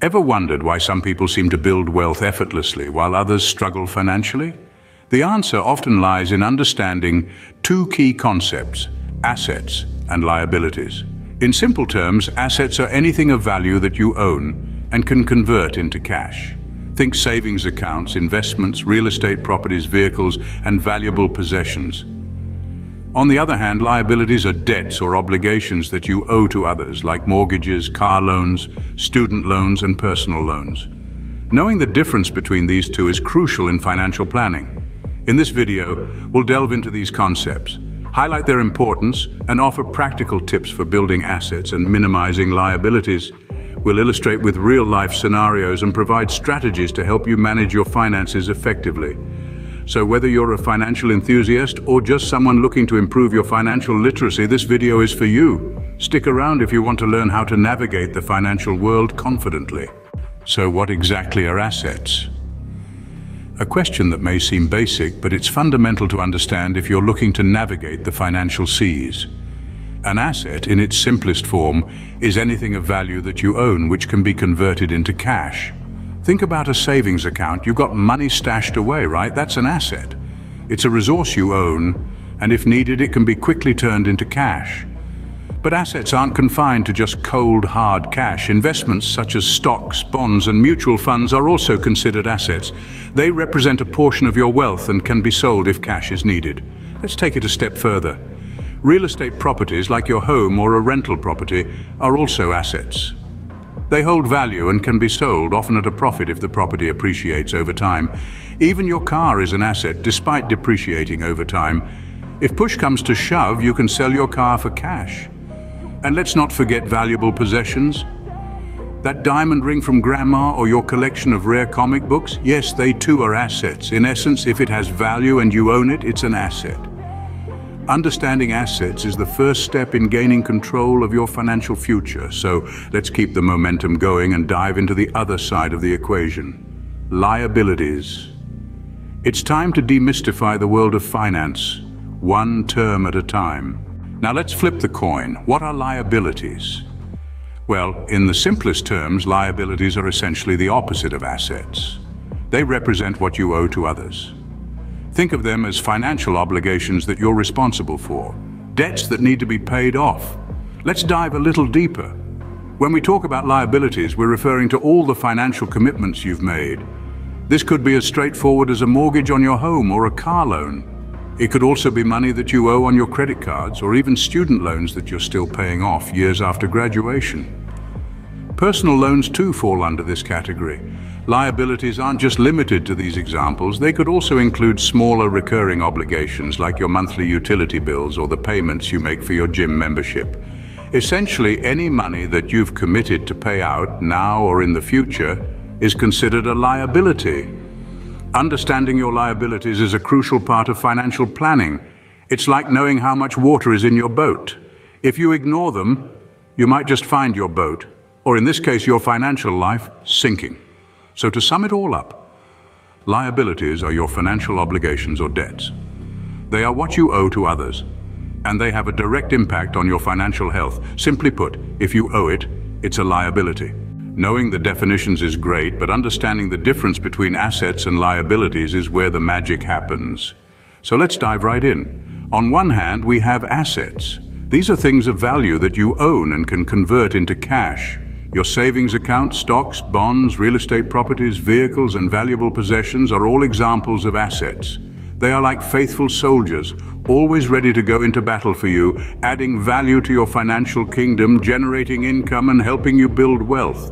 Ever wondered why some people seem to build wealth effortlessly while others struggle financially? The answer often lies in understanding two key concepts: assets and liabilities. In simple terms, assets are anything of value that you own and can convert into cash. Think savings accounts, investments, real estate properties, vehicles, and valuable possessions. On the other hand, liabilities are debts or obligations that you owe to others, like mortgages, car loans, student loans, and personal loans. Knowing the difference between these two is crucial in financial planning. In this video, we'll delve into these concepts, highlight their importance, and offer practical tips for building assets and minimizing liabilities. We'll illustrate with real-life scenarios and provide strategies to help you manage your finances effectively. So whether you're a financial enthusiast or just someone looking to improve your financial literacy, this video is for you. Stick around if you want to learn how to navigate the financial world confidently. So what exactly are assets? A question that may seem basic, but it's fundamental to understand if you're looking to navigate the financial seas. An asset, in its simplest form, is anything of value that you own which can be converted into cash. Think about a savings account. You've got money stashed away, right? That's an asset. It's a resource you own, and if needed, it can be quickly turned into cash. But assets aren't confined to just cold, hard cash. Investments such as stocks, bonds, and mutual funds are also considered assets. They represent a portion of your wealth and can be sold if cash is needed. Let's take it a step further. Real estate properties, like your home or a rental property, are also assets. They hold value and can be sold, often at a profit if the property appreciates over time. Even your car is an asset, despite depreciating over time. If push comes to shove, you can sell your car for cash. And let's not forget valuable possessions. That diamond ring from grandma or your collection of rare comic books, yes, they too are assets. In essence, if it has value and you own it, it's an asset. Understanding assets is the first step in gaining control of your financial future. So let's keep the momentum going and dive into the other side of the equation: liabilities. It's time to demystify the world of finance, one term at a time. Now let's flip the coin. What are liabilities? Well, in the simplest terms, liabilities are essentially the opposite of assets. They represent what you owe to others. Think of them as financial obligations that you're responsible for, debts that need to be paid off. Let's dive a little deeper. When we talk about liabilities, we're referring to all the financial commitments you've made. This could be as straightforward as a mortgage on your home or a car loan. It could also be money that you owe on your credit cards or even student loans that you're still paying off years after graduation. Personal loans too fall under this category. Liabilities aren't just limited to these examples. They could also include smaller recurring obligations like your monthly utility bills or the payments you make for your gym membership. Essentially, any money that you've committed to pay out now or in the future is considered a liability. Understanding your liabilities is a crucial part of financial planning. It's like knowing how much water is in your boat. If you ignore them, you might just find your boat, or in this case, your financial life, sinking. So to sum it all up, liabilities are your financial obligations or debts. They are what you owe to others, and they have a direct impact on your financial health. Simply put, if you owe it, it's a liability. Knowing the definitions is great, but understanding the difference between assets and liabilities is where the magic happens. So let's dive right in. On one hand, we have assets. These are things of value that you own and can convert into cash. Your savings account, stocks, bonds, real estate properties, vehicles, and valuable possessions are all examples of assets. They are like faithful soldiers, always ready to go into battle for you, adding value to your financial kingdom, generating income, and helping you build wealth.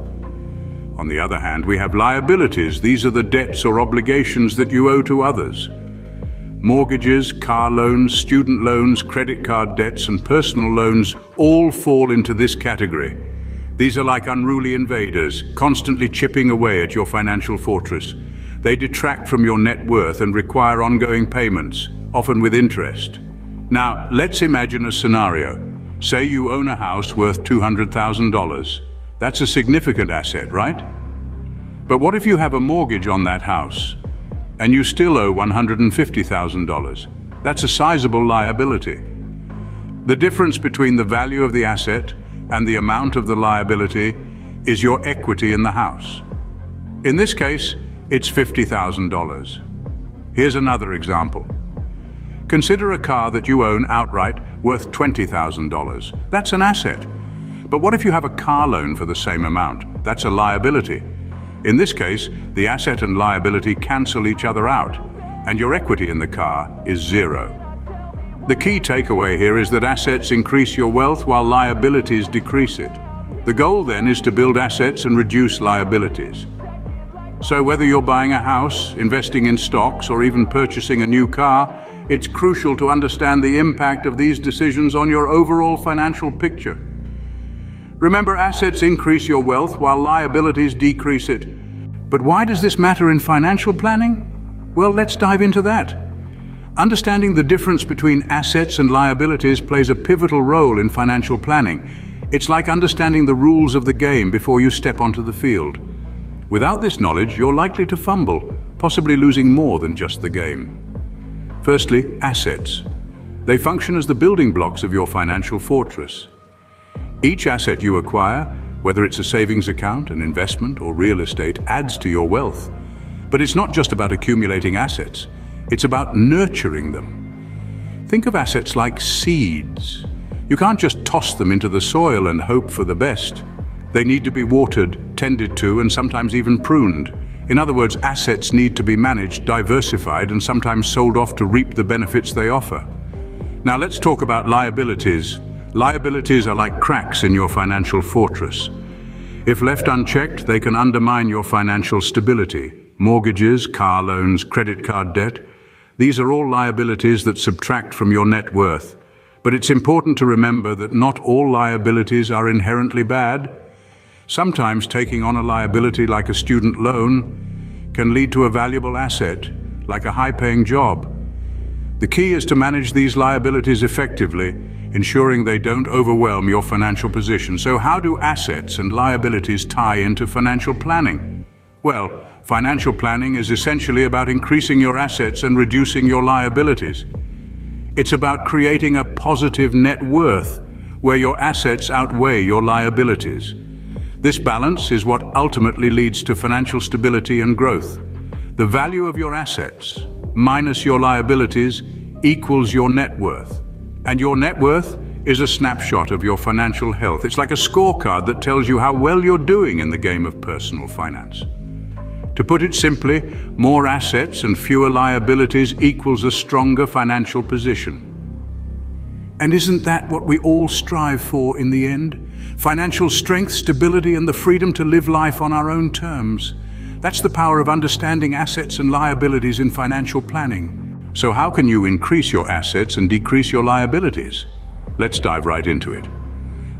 On the other hand, we have liabilities. These are the debts or obligations that you owe to others. Mortgages, car loans, student loans, credit card debts, and personal loans all fall into this category. These are like unruly invaders, constantly chipping away at your financial fortress. They detract from your net worth and require ongoing payments, often with interest. Now, let's imagine a scenario. Say you own a house worth $200,000. That's a significant asset, right? But what if you have a mortgage on that house, and you still owe $150,000? That's a sizable liability. The difference between the value of the asset and the amount of the liability is your equity in the house. In this case, it's $50,000. Here's another example. Consider a car that you own outright worth $20,000. That's an asset. But what if you have a car loan for the same amount? That's a liability. In this case, the asset and liability cancel each other out, and your equity in the car is zero. The key takeaway here is that assets increase your wealth while liabilities decrease it. The goal then is to build assets and reduce liabilities. So whether you're buying a house, investing in stocks, or even purchasing a new car, it's crucial to understand the impact of these decisions on your overall financial picture. Remember, assets increase your wealth while liabilities decrease it. But why does this matter in financial planning? Well, let's dive into that. Understanding the difference between assets and liabilities plays a pivotal role in financial planning. It's like understanding the rules of the game before you step onto the field. Without this knowledge, you're likely to fumble, possibly losing more than just the game. Firstly, assets. They function as the building blocks of your financial fortress. Each asset you acquire, whether it's a savings account, an investment, or real estate, adds to your wealth. But it's not just about accumulating assets, it's about nurturing them. Think of assets like seeds. You can't just toss them into the soil and hope for the best. They need to be watered, tended to, and sometimes even pruned. In other words, assets need to be managed, diversified, and sometimes sold off to reap the benefits they offer. Now let's talk about liabilities. Liabilities are like cracks in your financial fortress. If left unchecked, they can undermine your financial stability. Mortgages, car loans, credit card debt. These are all liabilities that subtract from your net worth. But it's important to remember that not all liabilities are inherently bad. Sometimes taking on a liability like a student loan can lead to a valuable asset, like a high-paying job. The key is to manage these liabilities effectively, ensuring they don't overwhelm your financial position. So how do assets and liabilities tie into financial planning? Well, financial planning is essentially about increasing your assets and reducing your liabilities. It's about creating a positive net worth, where your assets outweigh your liabilities. This balance is what ultimately leads to financial stability and growth. The value of your assets minus your liabilities equals your net worth. And your net worth is a snapshot of your financial health. It's like a scorecard that tells you how well you're doing in the game of personal finance. To put it simply, more assets and fewer liabilities equals a stronger financial position. And isn't that what we all strive for in the end? Financial strength, stability, and the freedom to live life on our own terms. That's the power of understanding assets and liabilities in financial planning. So how can you increase your assets and decrease your liabilities? Let's dive right into it.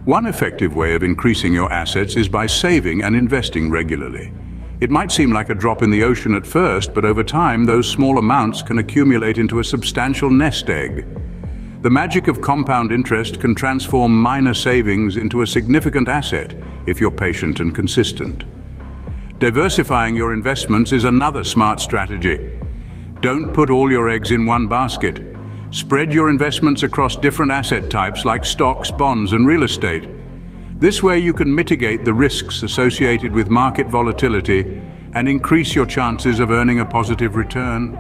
One effective way of increasing your assets is by saving and investing regularly. It might seem like a drop in the ocean at first, but over time, those small amounts can accumulate into a substantial nest egg. The magic of compound interest can transform minor savings into a significant asset if you're patient and consistent. Diversifying your investments is another smart strategy. Don't put all your eggs in one basket. Spread your investments across different asset types like stocks, bonds, and real estate. This way you can mitigate the risks associated with market volatility and increase your chances of earning a positive return.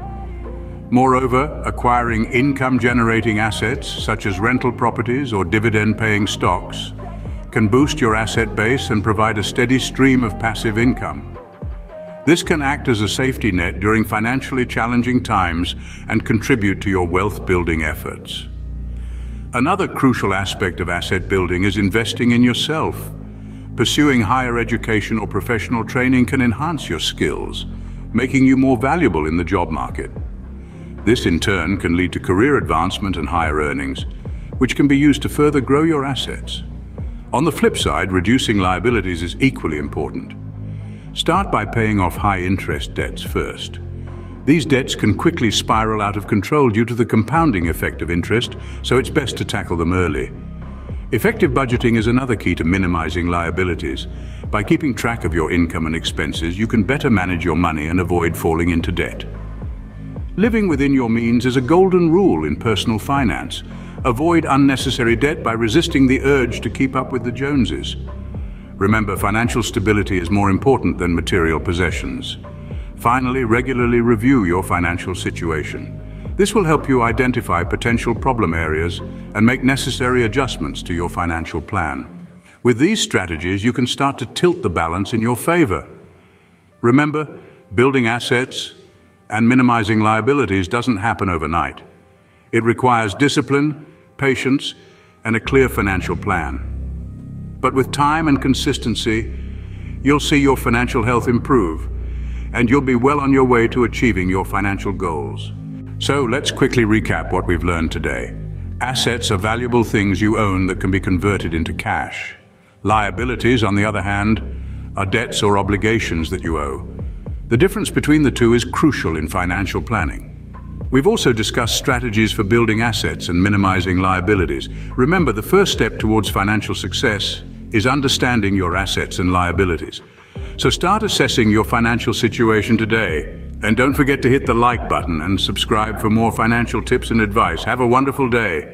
Moreover, acquiring income-generating assets, such as rental properties or dividend-paying stocks, can boost your asset base and provide a steady stream of passive income. This can act as a safety net during financially challenging times and contribute to your wealth-building efforts. Another crucial aspect of asset building is investing in yourself. Pursuing higher education or professional training can enhance your skills, making you more valuable in the job market. This in turn can lead to career advancement and higher earnings, which can be used to further grow your assets. On the flip side, reducing liabilities is equally important. Start by paying off high-interest debts first. These debts can quickly spiral out of control due to the compounding effect of interest, so it's best to tackle them early. Effective budgeting is another key to minimizing liabilities. By keeping track of your income and expenses, you can better manage your money and avoid falling into debt. Living within your means is a golden rule in personal finance. Avoid unnecessary debt by resisting the urge to keep up with the Joneses. Remember, financial stability is more important than material possessions. Finally, regularly review your financial situation. This will help you identify potential problem areas and make necessary adjustments to your financial plan. With these strategies, you can start to tilt the balance in your favor. Remember, building assets and minimizing liabilities doesn't happen overnight. It requires discipline, patience, and a clear financial plan. But with time and consistency, you'll see your financial health improve, and you'll be well on your way to achieving your financial goals. So let's quickly recap what we've learned today. Assets are valuable things you own that can be converted into cash. Liabilities, on the other hand, are debts or obligations that you owe. The difference between the two is crucial in financial planning. We've also discussed strategies for building assets and minimizing liabilities. Remember, the first step towards financial success is understanding your assets and liabilities. So start assessing your financial situation today. And don't forget to hit the like button and subscribe for more financial tips and advice. Have a wonderful day.